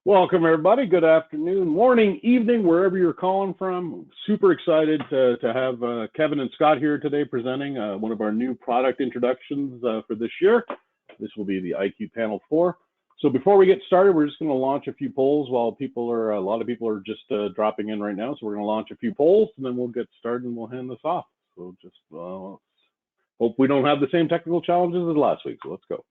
Welcome, everybody. Good afternoon, morning, evening, wherever you're calling from. Super excited to have Kevin and Scott here today presenting one of our new product introductions for this year. This will be the IQ Panel 4. So before we get started, we're just going to launch a few polls while a lot of people are just dropping in right now. So we're going to launch a few polls and then we'll get started and we'll hand this off. So just hope we don't have the same technical challenges as last week. So let's go.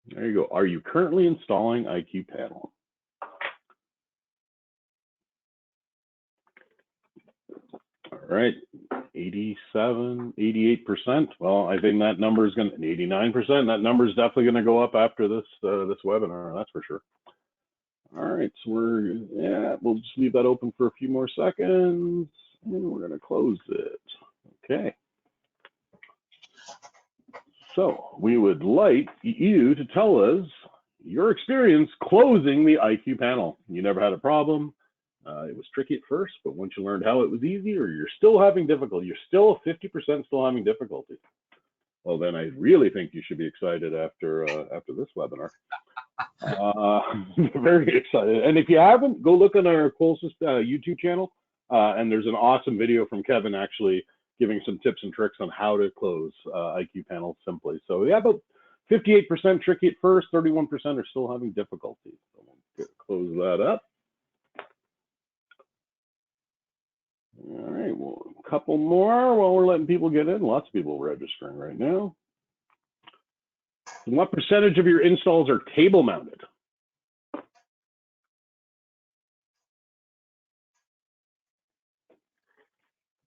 There you go. Are you currently installing IQ Panel? All right, 87, 88%. Well, I think that number is going to 89%. That number is definitely going to go up after this this webinar. That's for sure. All right, so we'll just leave that open for a few more seconds, and we're going to close it. Okay. So we would like you to tell us your experience closing the IQ Panel. You never had a problem. It was tricky at first, but once you learned how it was easy, or you're still having difficulty, you're still 50% still having difficulty. Well, then I really think you should be excited after this webinar. Very excited. And if you haven't, go look on our closest YouTube channel, and there's an awesome video from Kevin actually giving some tips and tricks on how to close IQ Panels simply. So yeah, about 58% tricky at first, 31% are still having difficulty. So we'll close that up. All right, well, a couple more while we're letting people get in. Lots of people registering right now. And what percentage of your installs are table mounted?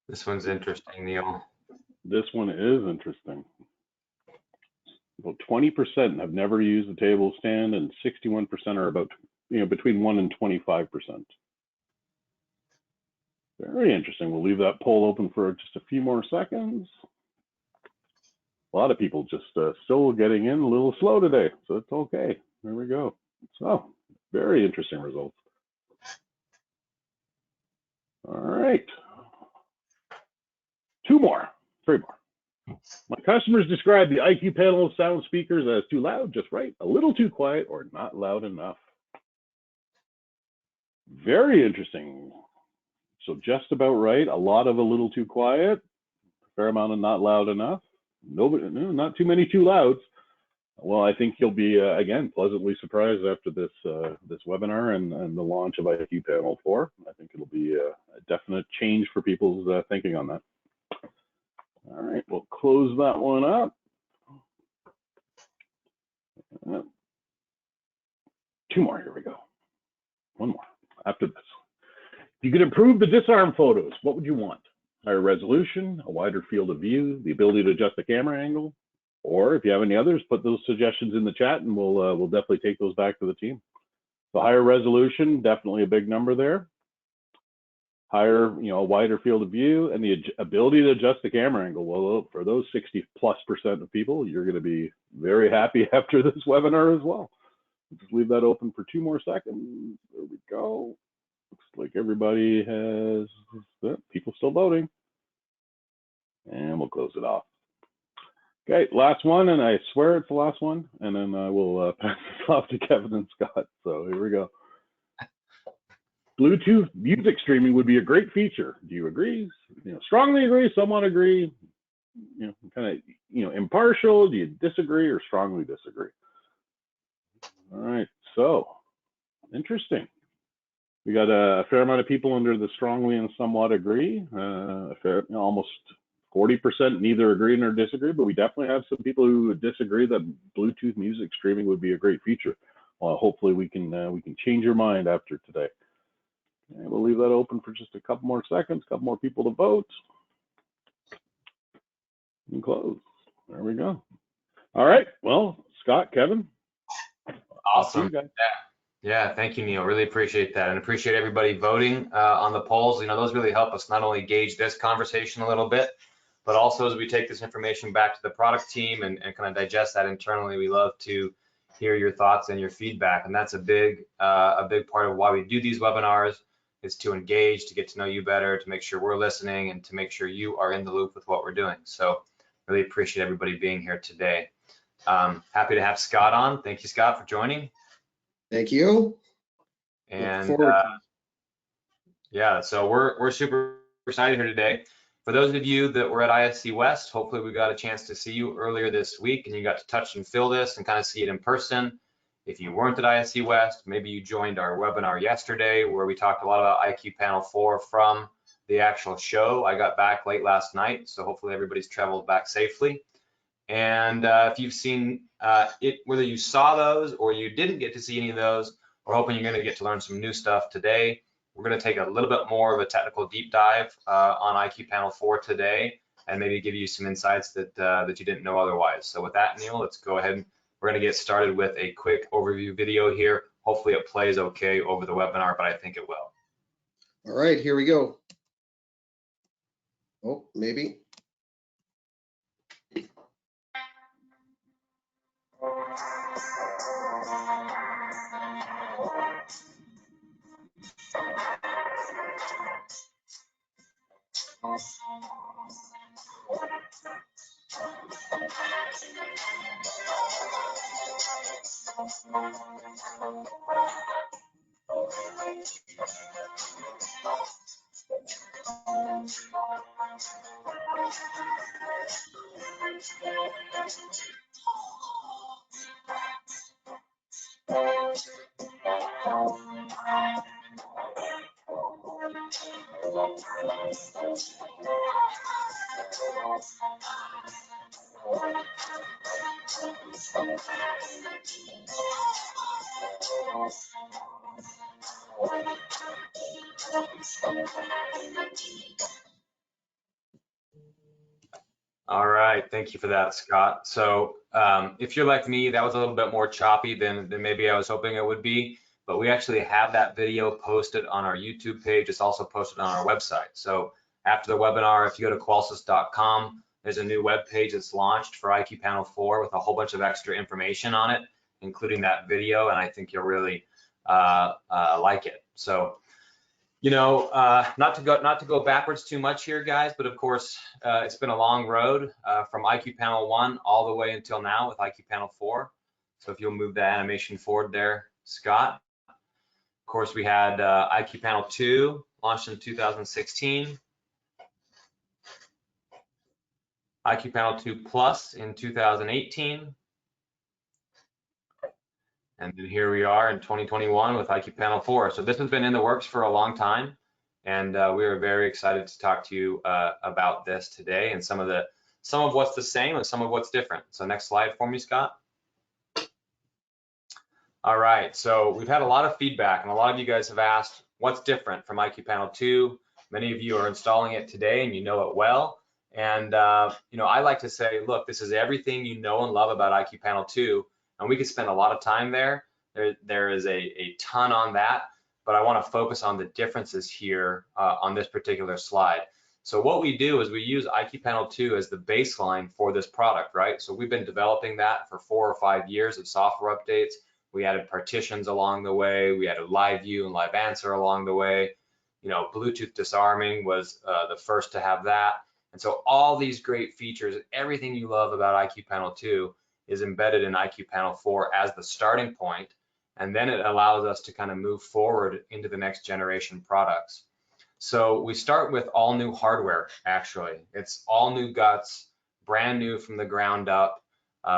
This one's interesting, Neil. This one is interesting. About 20% have never used a table stand, and 61% are about, between 1 and 25%. Very interesting. We'll leave that poll open for just a few more seconds. A lot of people just still getting in a little slow today, so it's okay. There we go. So, very interesting results. All right. 2 more, 3 more. My customers describe the IQ Panel sound speakers as too loud, just right, a little too quiet, or not loud enough. Very interesting. So just about right, a lot of a little too quiet, a fair amount of not loud enough. Nobody, no, not too many too louds. Well, I think you'll be, again, pleasantly surprised after this this webinar and the launch of IQ Panel 4. I think it'll be a definite change for people's thinking on that. All right, we'll close that one up. 2 more, here we go. 1 more after this. If you could improve the disarm photos, what would you want? Higher resolution, a wider field of view, the ability to adjust the camera angle, or if you have any others, put those suggestions in the chat and we'll definitely take those back to the team. So higher resolution, definitely a big number there. Higher, a wider field of view, and the ability to adjust the camera angle. Well, for those 60+% of people, you're going to be very happy after this webinar as well. Just leave that open for 2 more seconds. There we go. Looks like everybody has, people still voting. And we'll close it off. Okay, last one, and I swear it's the last one, and then I will pass this off to Kevin and Scott. So here we go. Bluetooth music streaming would be a great feature. Do you agree? Strongly agree, somewhat agree, kind of, impartial. Do you disagree or strongly disagree? All right, so interesting. We got a fair amount of people under the strongly and somewhat agree. Almost 40% neither agree nor disagree, but we definitely have some people who disagree that Bluetooth music streaming would be a great feature. Well, hopefully we can change your mind after today. And we'll leave that open for just a couple more seconds, a couple more people to vote. And close. There we go. All right. Well, Scott, Kevin. Awesome. Yeah, thank you, Neil. Really appreciate that, and appreciate everybody voting on the polls. Those really help us not only gauge this conversation a little bit, but also as we take this information back to the product team and kind of digest that internally. We love to hear your thoughts and your feedback, and that's a big part of why we do these webinars. Is to engage, to get to know you better, to make sure we're listening, and to make sure you are in the loop with what we're doing. So really appreciate everybody being here today. Happy to have Scott on. Thank you, Scott, for joining. Thank you. And yeah, so we're super excited here today. For those of you that were at ISC West, hopefully we got a chance to see you earlier this week and you got to touch and feel this and kind of see it in person. If you weren't at ISC West, maybe you joined our webinar yesterday where we talked a lot about IQ Panel 4 from the actual show. I got back late last night, so hopefully everybody's traveled back safely. And if you've seen it, whether you saw those or you didn't get to see any of those, we're hoping you're going to get to learn some new stuff today. We're going to take a little bit more of a technical deep dive on IQ Panel 4 today, and maybe give you some insights that that you didn't know otherwise. So with that, Neil, let's go ahead. We're going to get started with a quick overview video here. Hopefully it plays okay over the webinar, but I think it will. All right, here we go. Oh, maybe. All right, thank you for that, Scott. So if you're like me, that was a little bit more choppy than maybe I was hoping it would be, but we actually have that video posted on our YouTube page. It's also posted on our website. So after the webinar, if you go to qualsys.com, there's a new web page that's launched for IQ Panel 4 with a whole bunch of extra information on it, including that video, and I think you'll really like it. So, you know, not to go backwards too much here, guys, but of course, it's been a long road from IQ Panel 1 all the way until now with IQ Panel 4. So if you'll move the animation forward there, Scott. Of course, we had IQ Panel 2 launched in 2016. IQ Panel 2 Plus in 2018. And then here we are in 2021 with IQ Panel 4. So this has been in the works for a long time, and we are very excited to talk to you about this today and some of what's the same and some of what's different. So next slide for me, Scott. All right, so we've had a lot of feedback, and a lot of you guys have asked what's different from IQ Panel 2. Many of you are installing it today, and you know it well. And you know, I like to say, look, this is everything you know and love about IQ Panel 2. And we could spend a lot of time there. There is a ton on that, but I want to focus on the differences here on this particular slide. So what we do is we use IQ Panel 2 as the baseline for this product, right? So we've been developing that for 4 or 5 years of software updates. We added partitions along the way. We added live view and live answer along the way. You know, Bluetooth disarming was the first to have that. And so all these great features, everything you love about IQ Panel 2 is embedded in IQ Panel 4 as the starting point, and then it allows us to kind of move forward into the next generation products. So we start with all new hardware, actually. It's all new guts, brand new from the ground up.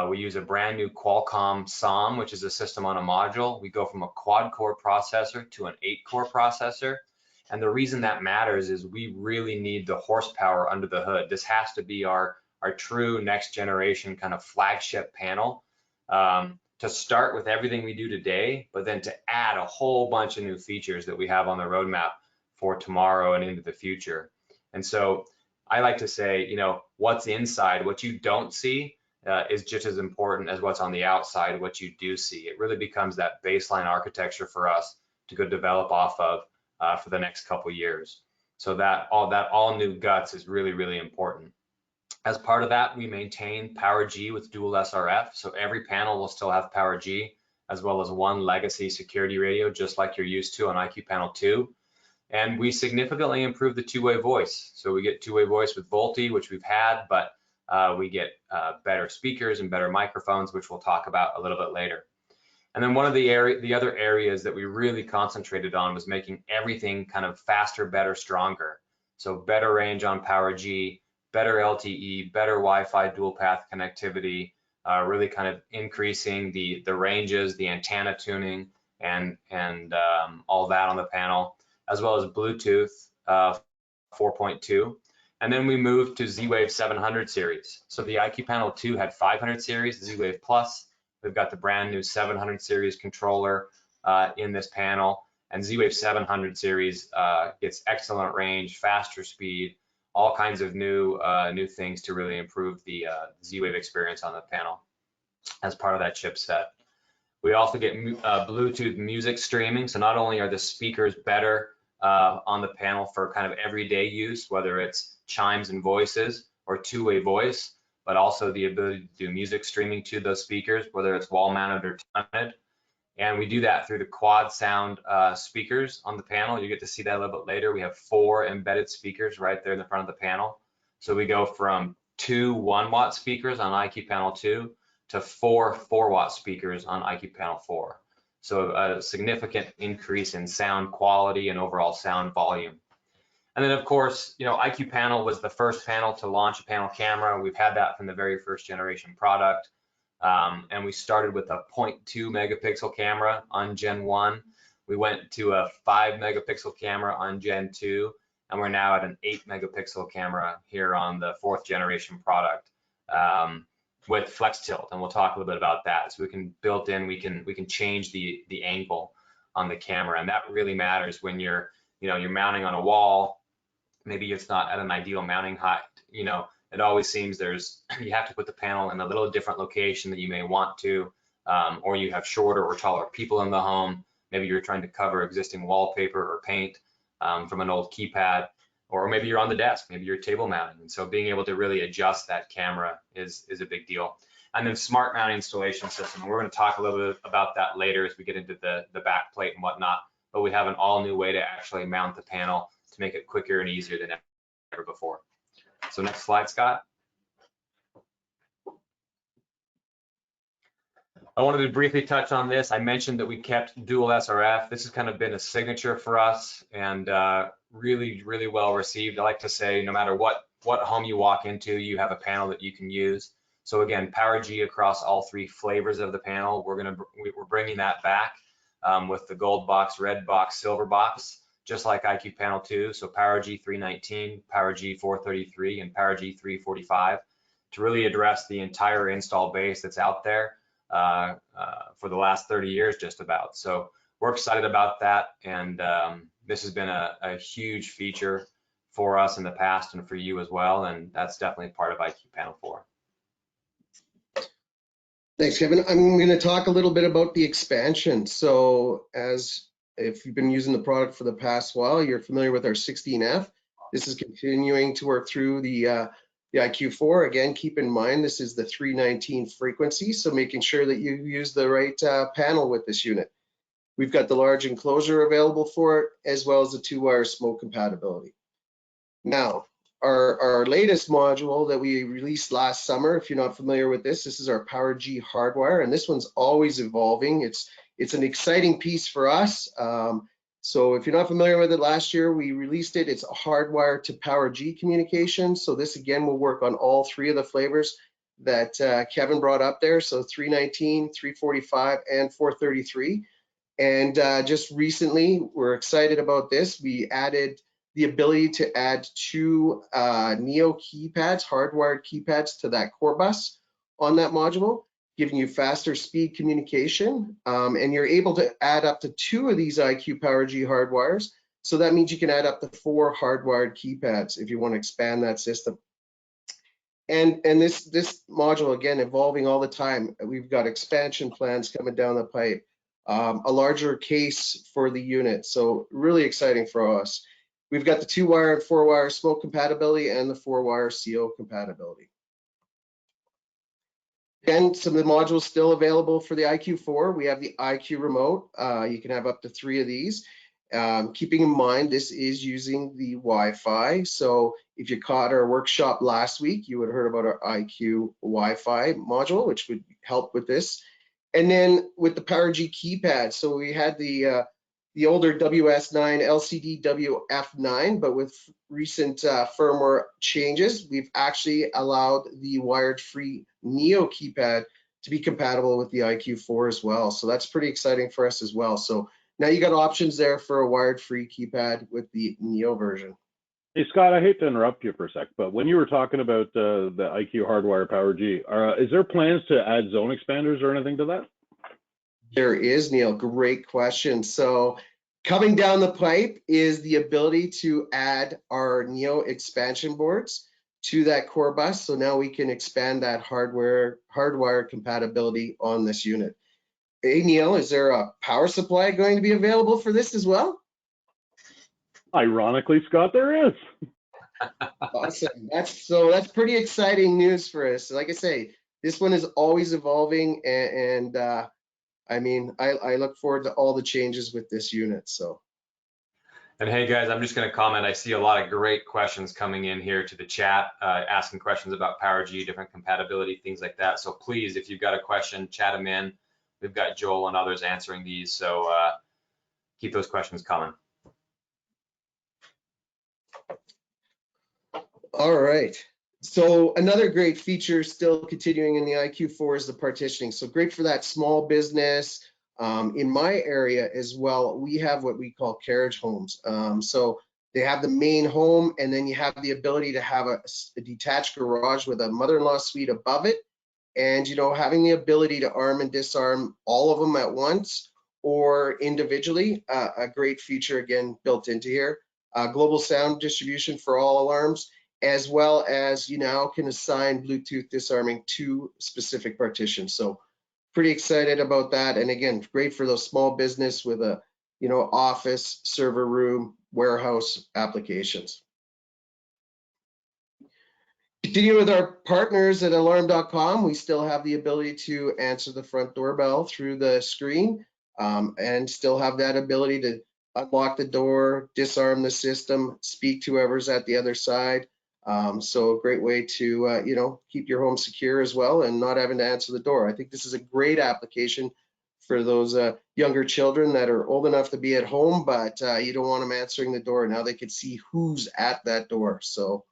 We use a brand new Qualcomm SOM, which is a system on a module. We go from a quad-core processor to an 8-core processor. And the reason that matters is we really need the horsepower under the hood. This has to be our true next generation kind of flagship panel to start with everything we do today, but then to add a whole bunch of new features that we have on the roadmap for tomorrow and into the future. And so I like to say, you know, what's inside, what you don't see is just as important as what's on the outside, what you do see. It really becomes that baseline architecture for us to go develop off of for the next couple years. So that all new guts is really, really important. As part of that, we maintain PowerG with dual SRF. So every panel will still have PowerG, as well as one legacy security radio, just like you're used to on IQ Panel 2. And we significantly improve the two-way voice. So we get two-way voice with VoLTE, which we've had, but We get better speakers and better microphones, which we'll talk about a little bit later. And then one of the other areas that we really concentrated on was making everything kind of faster, better, stronger. So better range on PowerG, better LTE, better Wi-Fi dual path connectivity, really kind of increasing the ranges, the antenna tuning, and all that on the panel, as well as Bluetooth 4.2. And then we moved to ZWave 700 series. So the IQ Panel 2 had 500 series, ZWave Plus. We've got the brand new 700 series controller in this panel, and ZWave 700 series gets excellent range, faster speed, all kinds of new things to really improve the ZWave experience on the panel as part of that chipset. We also get Bluetooth music streaming. So not only are the speakers better on the panel for kind of everyday use, whether it's chimes and voices or two-way voice, but also the ability to do music streaming to those speakers, whether it's wall mounted or mounted. And we do that through the quad sound speakers on the panel. You get to see that a little bit later. We have 4 embedded speakers right there in the front of the panel. So we go from 2 1-watt speakers on IQ Panel 2 to 4 4-watt speakers on IQ Panel 4. So a significant increase in sound quality and overall sound volume. And then of course, you know, IQ Panel was the first panel to launch a panel camera. We've had that from the very first generation product. And we started with a 0.2 megapixel camera on Gen 1. We went to a 5 megapixel camera on Gen 2, and we're now at an 8 megapixel camera here on the 4th generation product with flex tilt, and we'll talk a little bit about that. So we can built in, we can change the angle on the camera, and that really matters when you're mounting on a wall. Maybe it's not at an ideal mounting height. You know, it always seems you have to put the panel in a little different location than you may want to, or you have shorter or taller people in the home. Maybe you're trying to cover existing wallpaper or paint from an old keypad, or maybe you're on the desk, maybe you're table mounting. And so being able to really adjust that camera is a big deal. And then smart mounting installation system. We're going to talk a little bit about that later as we get into the back plate and whatnot, but we have an all new way to actually mount the panel to make it quicker and easier than ever before. So next slide, Scott. I wanted to briefly touch on this. I mentioned that we kept dual SRF. This has kind of been a signature for us and really, really well received. I like to say no matter what home you walk into, you have a panel that you can use. So again, PowerG across all 3 flavors of the panel. We're bringing that back with the gold box, red box, silver box, just like IQ Panel 2. So PowerG 319, PowerG 433, and PowerG 345 to really address the entire install base that's out there for the last 30 years, just about. So we're excited about that, and this has been a huge feature for us in the past and for you as well, and that's definitely part of IQ Panel 4. Thanks, Kevin. I'm going to talk a little bit about the expansion. So if you've been using the product for the past while, you're familiar with our 16F. This is continuing to work through the IQ4. Again, keep in mind, this is the 319 frequency, so making sure that you use the right panel with this unit. We've got the large enclosure available for it, as well as the 2-wire smoke compatibility. Now, our latest module that we released last summer, if you're not familiar with this is our PowerG Hardwire, and this one's always evolving. It's an exciting piece for us. So if you're not familiar with it, last year we released it. It's a hardwire to PowerG communication. So this again will work on all 3 of the flavors that Kevin brought up there. So 319, 345, and 433. And just recently, we're excited about this. We added the ability to add 2 Neo keypads, hardwired keypads to that core bus on that module, giving you faster speed communication. And you're able to add up to 2 of these IQ PowerG hardwires. So that means you can add up to 4 hardwired keypads if you want to expand that system. And this module, again, evolving all the time. We've got expansion plans coming down the pipe, a larger case for the unit. So really exciting for us. We've got the 2-wire and 4-wire smoke compatibility and the 4-wire CO compatibility. Again, some of the modules still available for the IQ4. We have the IQ remote. You can have up to 3 of these. Keeping in mind, this is using the Wi-Fi. So if you caught our workshop last week, you would have heard about our IQ Wi-Fi module, which would help with this. And then with the PowerG keypad, so we had the older WS9 LCD WF9, but with recent firmware changes, we've actually allowed the wired-free Neo keypad to be compatible with the IQ4 as well. So that's pretty exciting for us as well. So now you got options there for a wired-free keypad with the Neo version. Hey, Scott, I hate to interrupt you for a sec, but when you were talking about the IQ Hardwire PowerG, is there plans to add zone expanders or anything to that? There is, Neil. Great question. So coming down the pipe is the ability to add our Neo expansion boards to that core bus. So now we can expand that hardwire compatibility on this unit. Hey, Neil, is there a power supply going to be available for this as well? Ironically, Scott, there is. Awesome. That's pretty exciting news for us. Like I say, this one is always evolving, and I mean, I look forward to all the changes with this unit. So. And hey guys, I'm just going to comment. I see a lot of great questions coming in here to the chat, asking questions about PowerG, different compatibility, things like that. So please, if you've got a question, chat them in. We've got Joel and others answering these, so keep those questions coming. All right. So another great feature still continuing in the IQ4 is the partitioning. So great for that small business. In my area as well, we have what we call carriage homes. So they have the main home, and then you have the ability to have a detached garage with a mother-in-law suite above it. And, you know, having the ability to arm and disarm all of them at once or individually, a great feature, again, built into here. Global sound distribution for all alarms, as well as you now can assign Bluetooth disarming to specific partitions. So pretty excited about that. And again, great for those small business with a, you know, office, server room, warehouse applications. Continue with our partners at alarm.com. We still have the ability to answer the front doorbell through the screen, and still have that ability to unlock the door, disarm the system, speak to whoever's at the other side. So a great way to, you know, keep your home secure as well and not having to answer the door. I think this is a great application for those younger children that are old enough to be at home, but you don't want them answering the door. Now they can see who's at that door. So.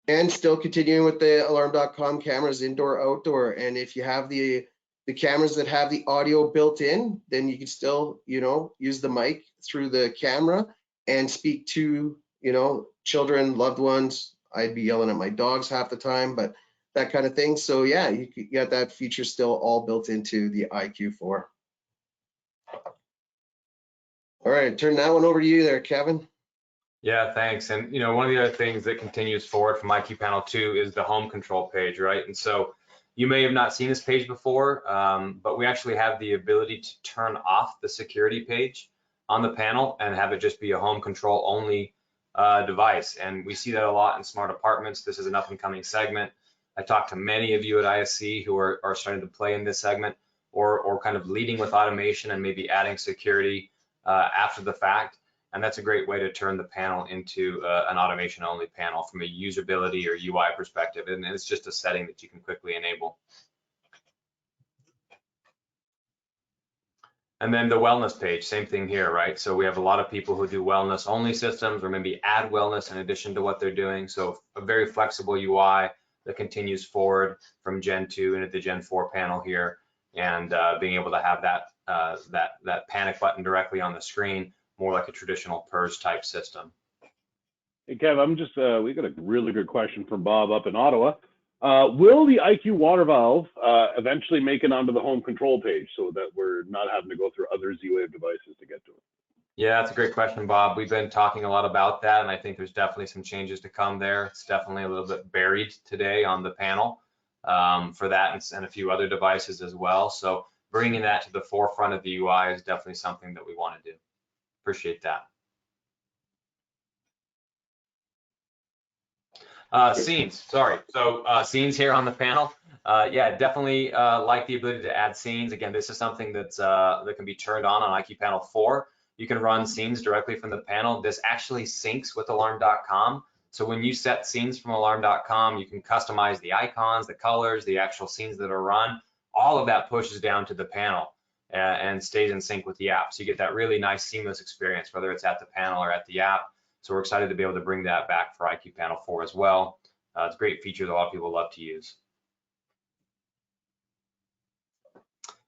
And still continuing with the alarm.com cameras, indoor, outdoor. And if you have the cameras that have the audio built in, then you can still, you know, use the mic through the camera and speak to, you know, children, loved ones. I'd be yelling at my dogs half the time, but that kind of thing. So yeah, you got that feature still all built into the IQ4. All right, turn that one over to you there, Kevin. Yeah, thanks. And you know, one of the other things that continues forward from IQ Panel 2 is the home control page, right? And so you may have not seen this page before, but we actually have the ability to turn off the security page on the panel and have it just be a home control only device. And we see that a lot in smart apartments. This is an up and coming segment. I talked to many of you at ISC who are starting to play in this segment or kind of leading with automation and maybe adding security after the fact. And that's a great way to turn the panel into an automation only panel from a usability or UI perspective. And it's just a setting that you can quickly enable. And then the wellness page, same thing here, right? So we have a lot of people who do wellness only systems or maybe add wellness in addition to what they're doing. So a very flexible UI that continues forward from Gen 2 into the Gen 4 panel here, and being able to have that panic button directly on the screen, more like a traditional PERS type system. Hey, Kev, I'm just, we got a really good question from Bob up in Ottawa. Will the IQ water valve eventually make it onto the home control page so that we're not having to go through other ZWave devices to get to it? Yeah, that's a great question, Bob. We've been talking a lot about that, and I think there's definitely some changes to come there. It's definitely a little bit buried today on the panel for that and a few other devices as well. So bringing that to the forefront of the UI is definitely something that we want to do. Appreciate that. Scenes, sorry. So scenes here on the panel. Yeah, definitely like the ability to add scenes. Again, this is something that's that can be turned on IQ Panel 4. You can run scenes directly from the panel. This actually syncs with alarm.com. So when you set scenes from alarm.com, you can customize the icons, the colors, the actual scenes that are run. All of that pushes down to the panel and stays in sync with the app. So you get that really nice seamless experience, whether it's at the panel or at the app. So we're excited to be able to bring that back for IQ Panel 4 as well. It's a great feature that a lot of people love to use.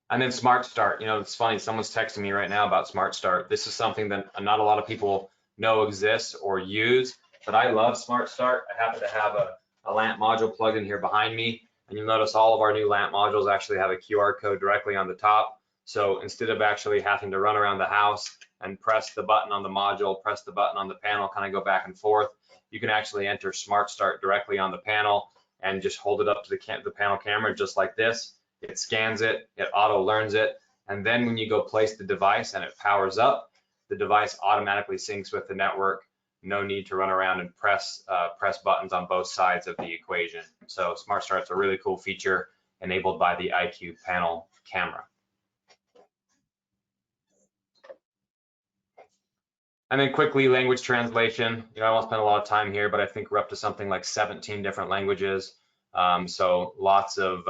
And then Smart Start, you know, it's funny, someone's texting me right now about Smart Start. This is something that not a lot of people know exists or use, but I love Smart Start. I happen to have a lamp module plugged in here behind me, and you'll notice all of our new lamp modules actually have a QR code directly on the top. So instead of actually having to run around the house and press the button on the module, press the button on the panel, kind of go back and forth, you can actually enter Smart Start directly on the panel and just hold it up to the panel camera just like this. It scans it, it auto learns it, and then when you go place the device and it powers up, the device automatically syncs with the network. No need to run around and press buttons on both sides of the equation. So Smart Start's a really cool feature enabled by the IQ Panel camera. And then quickly, language translation. You know, I won't spend a lot of time here, but I think we're up to something like 17 different languages. So lots of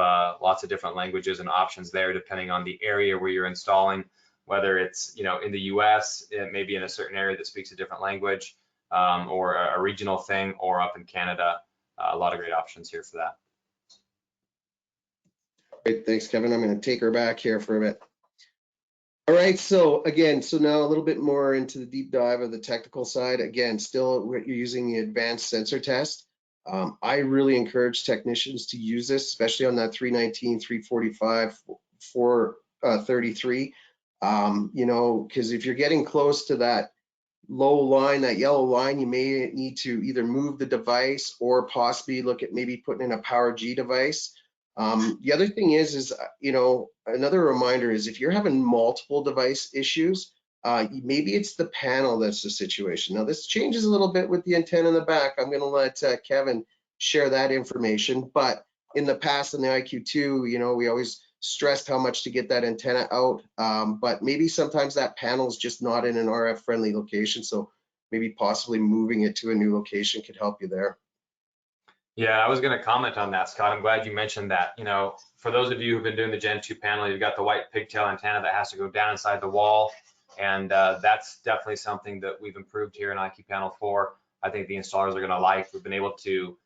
different languages and options there, depending on the area where you're installing. Whether it's, you know, in the U.S., it may be in a certain area that speaks a different language, or a regional thing, or up in Canada. A lot of great options here for that. Great, thanks, Kevin. I'm going to take her back here for a bit. All right, so again, so now a little bit more into the deep dive of the technical side. Again, still you're using the advanced sensor test. I really encourage technicians to use this, especially on that 319, 345, 433. You know, because if you're getting close to that low line, that yellow line, you may need to either move the device or possibly look at maybe putting in a PowerG device. The other thing is, you know, another reminder is if you're having multiple device issues, maybe it's the panel that's the situation. Now, this changes a little bit with the antenna in the back. I'm going to let Kevin share that information. But in the past, in the IQ2, you know, we always stressed how much to get that antenna out. But maybe sometimes that panel is just not in an RF-friendly location. So maybe possibly moving it to a new location could help you there. Yeah, I was going to comment on that, Scott. I'm glad you mentioned that. You know, for those of you who've been doing the Gen 2 panel, you've got the white pigtail antenna that has to go down inside the wall. And that's definitely something that we've improved here in IQ Panel 4. I think the installers are going to like. We've been able to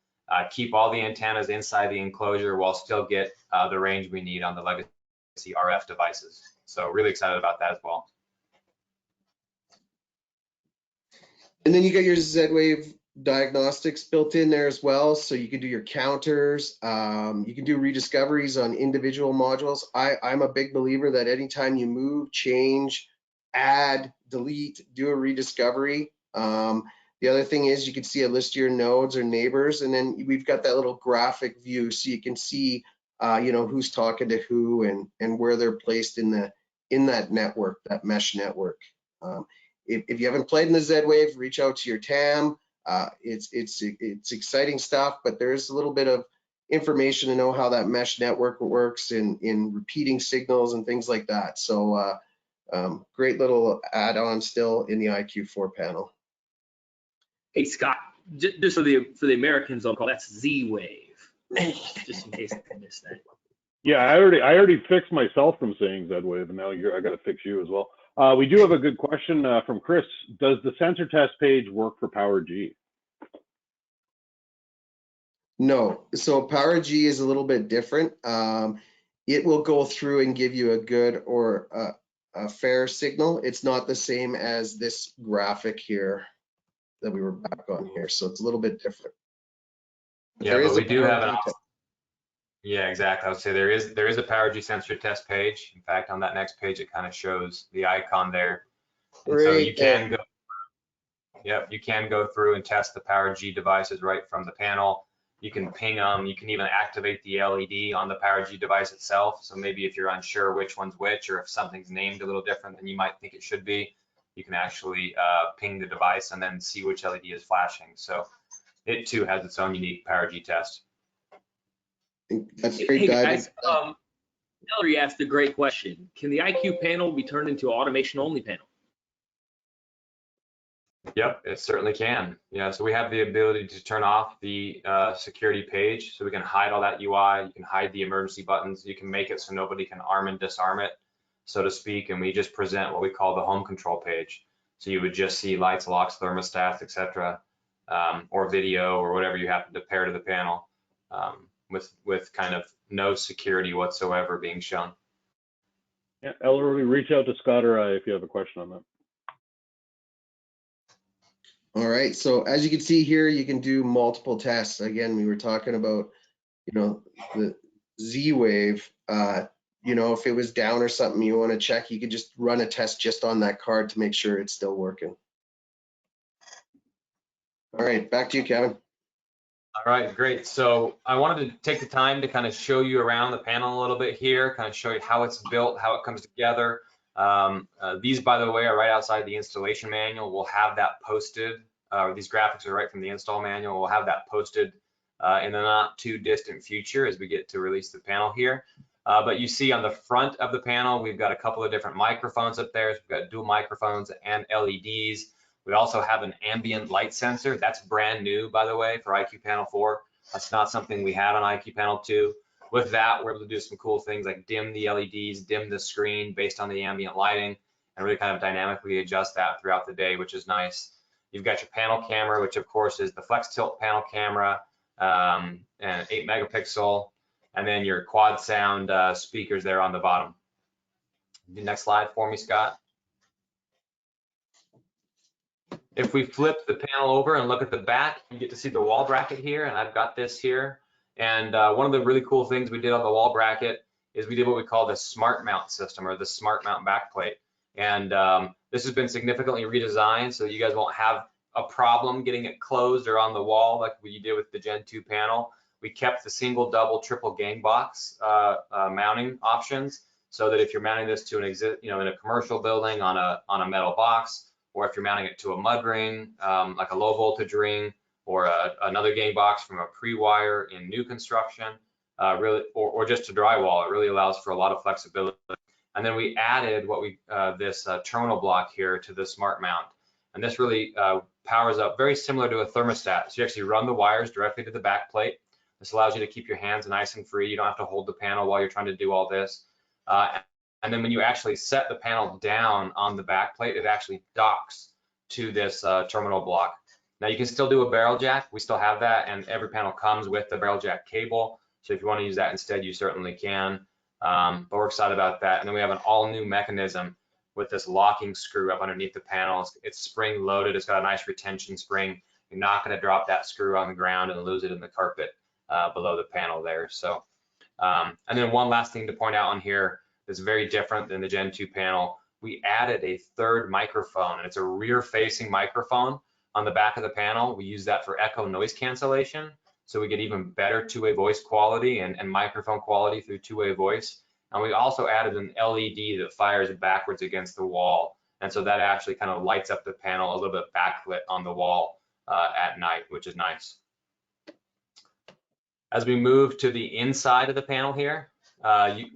keep all the antennas inside the enclosure while still get the range we need on the legacy RF devices. So really excited about that as well. And then you got your ZWave Diagnostics built in there as well, so you can do your counters. You can do rediscoveries on individual modules. I'm a big believer that anytime you move, change, add, delete, do a rediscovery. The other thing is you can see a list of your nodes or neighbors, and then we've got that little graphic view, so you can see you know, who's talking to who and where they're placed in that network, that mesh network. If you haven't played in the ZWave, reach out to your TAM. It's exciting stuff, but there's a little bit of information to know how that mesh network works in repeating signals and things like that. So great little add-on still in the IQ4 panel. Hey Scott, just for the Americans, I'll call that's ZWave, just in case I missed that. Yeah, I already fixed myself from saying ZWave, and now I got to fix you as well. We do have a good question from Chris. Does the sensor test page work for PowerG? No, so PowerG is a little bit different. It will go through and give you a good or a fair signal. It's not the same as this graphic here that we were back on here, so it's a little bit different. Yeah, but we do have an option. Yeah, exactly. I would say there is a PowerG sensor test page. In fact, on that next page, it kind of shows the icon there. And so you can go. Yep, you can go through and test the PowerG devices right from the panel. You can ping them. You can even activate the LED on the PowerG device itself. So maybe if you're unsure which one's which, or if something's named a little different than you might think it should be, you can actually ping the device and then see which LED is flashing. So it too has its own unique PowerG test. That's great. Hey guys, Valerie asked a great question. Can the IQ panel be turned into an automation only panel? Yep, it certainly can. Yeah, so we have the ability to turn off the security page, so we can hide all that UI. You can hide the emergency buttons. You can make it so nobody can arm and disarm it, so to speak. And we just present what we call the home control page. So you would just see lights, locks, thermostats, etc., or video or whatever you happen to pair to the panel, with kind of no security whatsoever being shown. Yeah, Ellery, reach out to Scott or I if you have a question on that. All right, so as you can see here, you can do multiple tests. Again, we were talking about, the ZWave, if it was down or something you want to check, you could just run a test just on that card to make sure it's still working. All right, back to you, Kevin. All right, great. So I wanted to take the time to kind of show you around the panel a little bit here, kind of show you how it's built, how it comes together. These, by the way, are right outside the installation manual. We'll have that posted. These graphics are right from the install manual. We'll have that posted in the not too distant future as we get to release the panel here. But you see on the front of the panel, we've got a couple of different microphones up there. So we've got dual microphones and LEDs. We also have an ambient light sensor. That's brand new, by the way, for IQ Panel 4. That's not something we had on IQ Panel 2. With that, we're able to do some cool things like dim the LEDs, dim the screen based on the ambient lighting, and really kind of dynamically adjust that throughout the day, which is nice. You've got your panel camera, which of course is the flex tilt panel camera, and 8 megapixel, and then your quad sound speakers there on the bottom. The next slide for me, Scott. If we flip the panel over and look at the back, you get to see the wall bracket here, and I've got this here. And one of the really cool things we did on the wall bracket is we did what we call the smart mount system, or the smart mount backplate. And this has been significantly redesigned, so you guys won't have a problem getting it closed or on the wall like we did with the Gen 2 panel. We kept the single, double, triple gang box mounting options, so that if you're mounting this to in a commercial building on a metal box, or if you're mounting it to a mud ring, like a low voltage ring, or another gang box from a pre-wire in new construction, or just to drywall, it really allows for a lot of flexibility. And then we added this terminal block here to the smart mount. And this really powers up very similar to a thermostat. So you actually run the wires directly to the back plate. This allows you to keep your hands nice and free. You don't have to hold the panel while you're trying to do all this. And then when you actually set the panel down on the back plate, it actually docks to this terminal block. Now you can still do a barrel jack. We still have that, and every panel comes with the barrel jack cable. So if you want to use that instead, you certainly can. But we're excited about that. And then we have an all new mechanism with this locking screw up underneath the panel. It's spring loaded. It's got a nice retention spring. You're not going to drop that screw on the ground and lose it in the carpet below the panel there. So, and then one last thing to point out on here that's very different than the Gen 2 panel. We added a third microphone, and it's a rear-facing microphone on the back of the panel. We use that for echo noise cancellation, so we get even better two-way voice quality and microphone quality through two-way voice. And we also added an LED that fires backwards against the wall, and so that actually kind of lights up the panel a little bit backlit on the wall at night, which is nice. As we move to the inside of the panel here,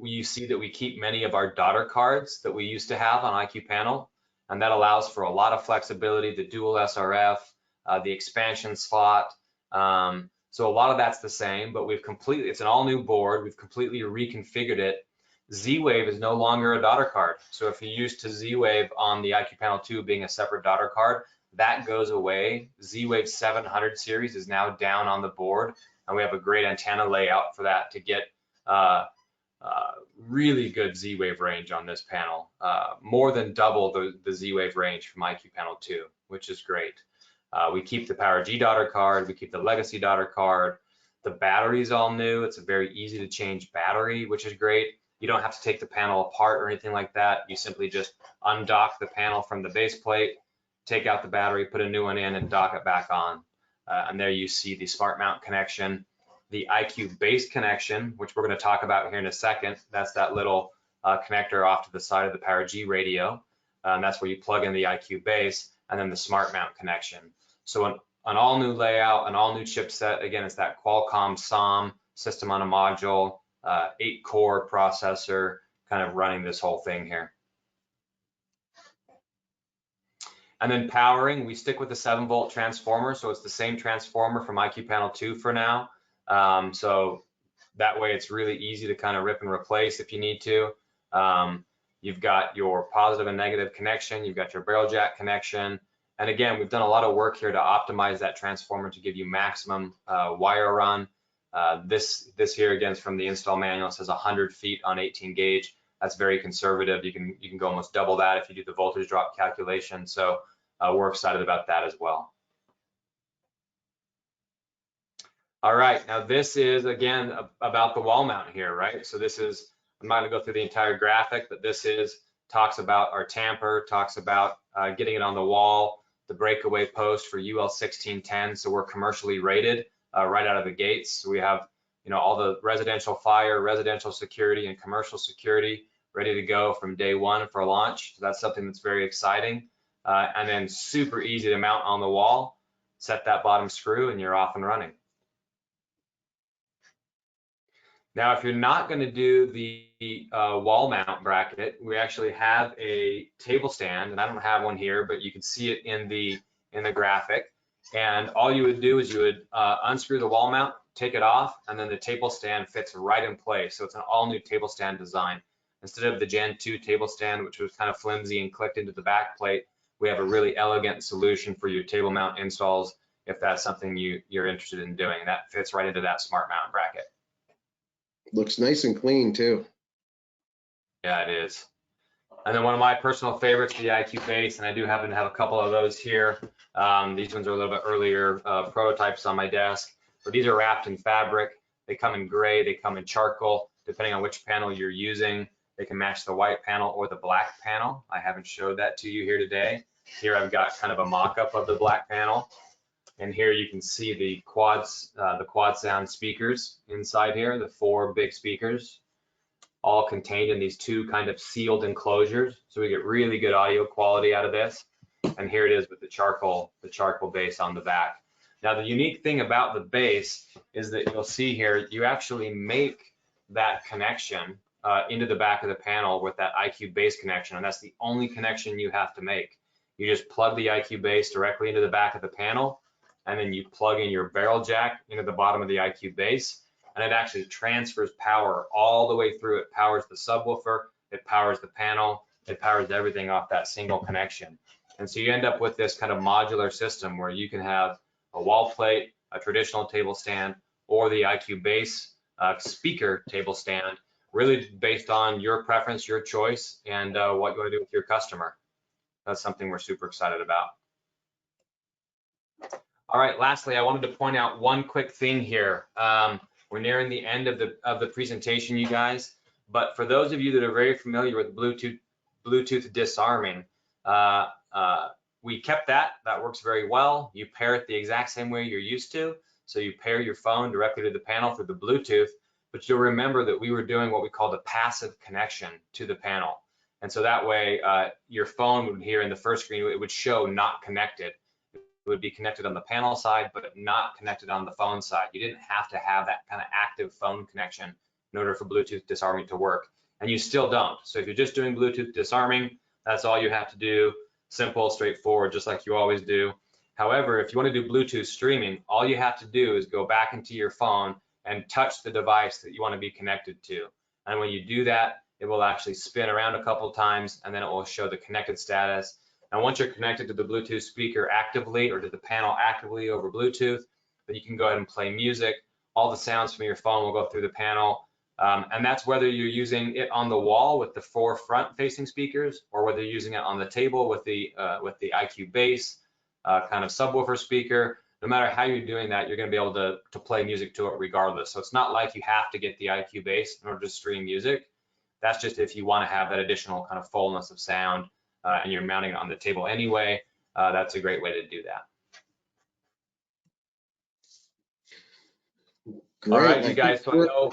you see that we keep many of our daughter cards that we used to have on IQ Panel, and that allows for a lot of flexibility, the dual SRF, the expansion slot. So a lot of that's the same, but it's an all new board. We've completely reconfigured it. ZWave is no longer a daughter card. So if you're used to ZWave on the IQ Panel 2 being a separate daughter card, that goes away. ZWave 700 series is now down on the board, and we have a great antenna layout for that to get really good Z-Wave range on this panel, more than double the Z-Wave range from IQ Panel 2, which is great. We keep the PowerG daughter card, we keep the legacy daughter card. The battery's all new. It's a very easy to change battery, which is great. You don't have to take the panel apart or anything like that. You simply just undock the panel from the base plate, take out the battery, put a new one in, and dock it back on. And there you see the smart mount connection. The IQ base connection, which we're going to talk about here in a second. That's that little connector off to the side of the PowerG radio. And that's where you plug in the IQ base, and then the smart mount connection. So an all new layout, an all new chipset. Again, it's that Qualcomm SOM system on a module, 8-core processor, kind of running this whole thing here. And then powering, we stick with the 7-volt transformer, so it's the same transformer from IQ Panel 2 for now. So that way it's really easy to kind of rip and replace if you need to. You've got your positive and negative connection, you've got your barrel jack connection. And again, we've done a lot of work here to optimize that transformer to give you maximum wire run. This here again is from the install manual. It says 100 feet on 18 gauge. That's very conservative. You can go almost double that if you do the voltage drop calculation. So we're excited about that as well. All right, now this is again about the wall mount here, right? So this is, I'm not gonna go through the entire graphic, but this talks about our tamper, talks about getting it on the wall, the breakaway post for UL 1610. So we're commercially rated right out of the gates. So we have, you know, all the residential fire, residential security, and commercial security ready to go from day one for launch. So that's something that's very exciting. And then super easy to mount on the wall. Set that bottom screw and you're off and running. Now, if you're not going to do the wall mount bracket, we actually have a table stand, and I don't have one here, but you can see it in the graphic. And all you would do is you would unscrew the wall mount, take it off, and then the table stand fits right in place. So it's an all new table stand design. Instead of the Gen 2 table stand, which was kind of flimsy and clicked into the back plate, we have a really elegant solution for your table mount installs if that's something you're interested in doing. That fits right into that smart mount bracket. Looks nice and clean too. Yeah, it is. And then one of my personal favorites, the IQ base, and I do happen to have a couple of those here. These ones are a little bit earlier prototypes on my desk, but these are wrapped in fabric. They come in gray, they come in charcoal, depending on which panel you're using. They can match the white panel or the black panel. I haven't showed that to you here today. Here I've got kind of a mock-up of the black panel. And here you can see the quad sound speakers inside here, the 4 big speakers, all contained in these 2 kind of sealed enclosures. So we get really good audio quality out of this. And here it is with the charcoal base on the back. Now, the unique thing about the base is that you'll see here, you actually make that connection into the back of the panel with that IQ base connection. And that's the only connection you have to make. You just plug the IQ base directly into the back of the panel, and then you plug in your barrel jack into the bottom of the IQ base, and it actually transfers power all the way through. It powers the subwoofer, it powers the panel, it powers everything off that single connection. And so you end up with this kind of modular system where you can have a wall plate, a traditional table stand, or the IQ base speaker table stand, really based on your preference, your choice, and what you want to do with your customer. That's something we're super excited about. All right, lastly, I wanted to point out one quick thing here. We're nearing the end of the presentation, you guys, but for those of you that are very familiar with Bluetooth disarming, we kept that. That works very well. You pair it the exact same way you're used to. So you pair your phone directly to the panel through the Bluetooth, but you'll remember that we were doing what we called a passive connection to the panel. And so that way, your phone would here in the first screen, it would show not connected. It would be connected on the panel side, but not connected on the phone side. You didn't have to have that kind of active phone connection in order for Bluetooth disarming to work. And you still don't. So if you're just doing Bluetooth disarming, that's all you have to do. Simple, straightforward, just like you always do. However, if you want to do Bluetooth streaming, all you have to do is go back into your phone and touch the device that you want to be connected to. And when you do that, it will actually spin around a couple of times, and then it will show the connected status. And once you're connected to the Bluetooth speaker actively or to the panel actively over Bluetooth, then you can go ahead and play music. All the sounds from your phone will go through the panel. And that's whether you're using it on the wall with the 4 front-facing speakers, or whether you're using it on the table with the IQ base kind of subwoofer speaker. No matter how you're doing that, you're going to be able to play music to it regardless. So it's not like you have to get the IQ base in order to stream music. That's just if you want to have that additional kind of fullness of sound and you're mounting it on the table anyway. That's a great way to do that. Great. All right, you guys. So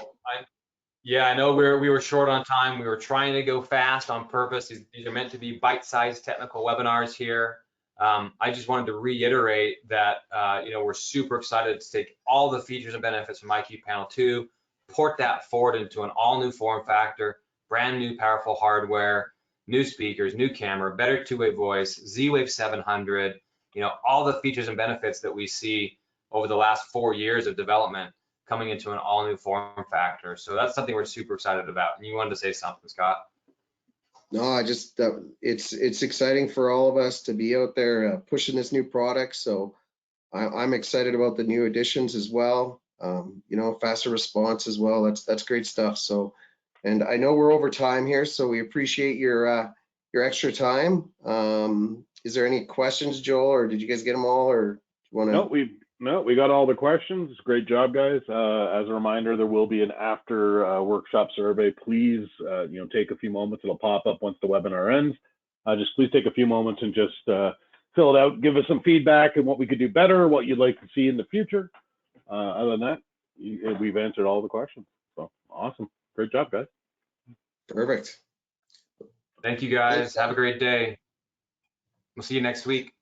I know we were short on time. We were trying to go fast on purpose. These are meant to be bite-sized technical webinars here. I just wanted to reiterate that we're super excited to take all the features and benefits from IQ Panel 2, port that forward into an all new form factor, brand new powerful hardware, new speakers, new camera, better two-way voice, ZWave 700, you know, all the features and benefits that we see over the last 4 years of development coming into an all new form factor. So that's something we're super excited about. And you wanted to say something, Scott? No, I just, it's exciting for all of us to be out there pushing this new product. So I'm excited about the new additions as well. You know, faster response as well. That's great stuff. So, and I know we're over time here, so we appreciate your extra time. Is there any questions, Joel, or did you guys get them all, or do you want to? No, we got all the questions. Great job, guys. As a reminder, there will be an after workshop survey. Please, you know, take a few moments. It'll pop up once the webinar ends. Just please take a few moments and just fill it out. Give us some feedback and what we could do better, what you'd like to see in the future. Other than that, we've answered all the questions. So awesome. Great job, guys. Perfect. Thank you, guys. Have a great day. We'll see you next week.